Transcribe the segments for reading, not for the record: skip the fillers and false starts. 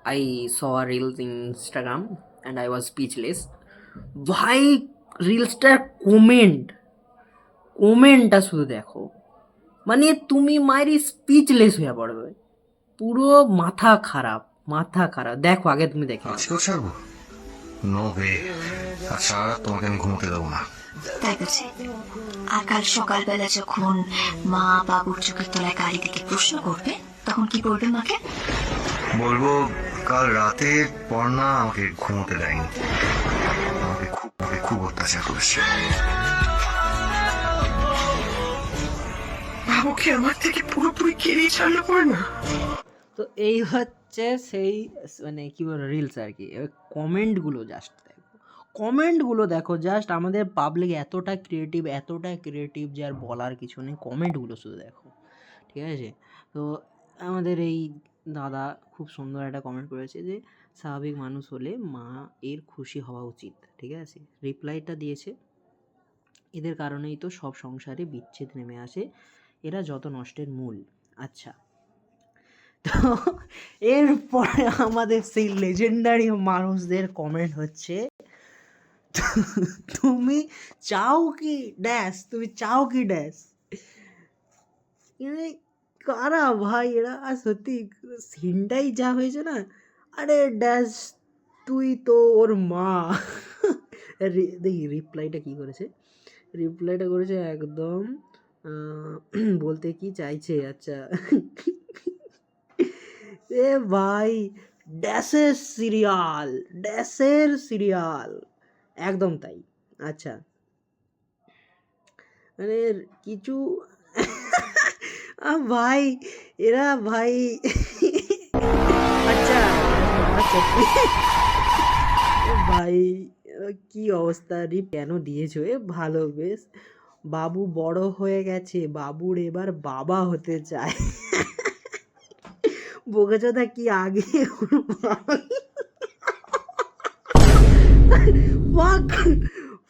I saw a reels in Instagram and I was speechless. ভাই রিলসটার কমেন্টটা শুধু দেখো, মানে তুমি মায়ের স্পিচলেস হয়ে পড়বে, পুরো মাথা খারাপ দেখো, আগে তুমি দেখে নাও। আজকেও ছাড়বো? No way. আচ্ছা, তোমাকে আমি ঘুমোতে দেবো না। তাই বুঝি? আর কাল সকালবেলা যখন মা বাবুর চোখের তলায় কালি থেকে প্রশ্ন করবে, তখন কি বলবে মাকে? বলবো কাল রাতে পর্ণা আমাকে ঘুমোতে দেয়নি, আমাকে খুব অত্যাচার করেছে। বাবুকে আমার থেকে পুরোপুরি কেড়ে ছাড়লো পর্ণা। তো এই হচ্ছে সেই, মানে কি বলবো, রিলস আর কি। কমেন্টগুলো দেখো জাস্ট, আমাদের পাবলিক এতটা ক্রিয়েটিভ যে আর বলার কিছু নেই। কমেন্টগুলো শুধু দেখো, ঠিক আছে? তো আমাদের এই দাদা খুব সুন্দর একটা কমেন্ট করেছে যে স্বাভাবিক মানুষ হলে মা এর খুশি হওয়া উচিত, ঠিক আছে? রিপ্লাইটা দিয়েছে, এদের কারণেই তো সব সংসারে বিচ্ছেদ নেমে আসে, এরা যত নষ্টের মূল। আচ্ছা, তো এরপরে আমাদের সেই লেজেন্ডারি মানুষদের কমেন্ট হচ্ছে, তুমি চাও কি ড্যাশ। কারা ভাই এরা? আর সত্যি সিনটাই যা হয়েছে না, আরে ড্যাশ তুই তো ওর মা। দেখি রিপ্লাইটা করেছে একদম বলতে কি চাইছে। আচ্ছা, এ ভাই ড্যাশের সিরিয়াল একদম তাই। আচ্ছা, মানে কিছু ভাই এরা ভাই আচ্ছা ভাই কি অবস্থা, কেন দিয়েছো? ভালো, বেশ। বাবু বড় হয়ে গেছে, বাবুর এবার বাবা হতে চায়। বোকাচোদা কি আগে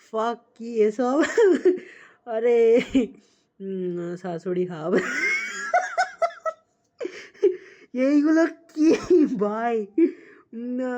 ফাক কি এসব? আরে শাশুড়ি হাব, এইগুলো কি ভাই? না।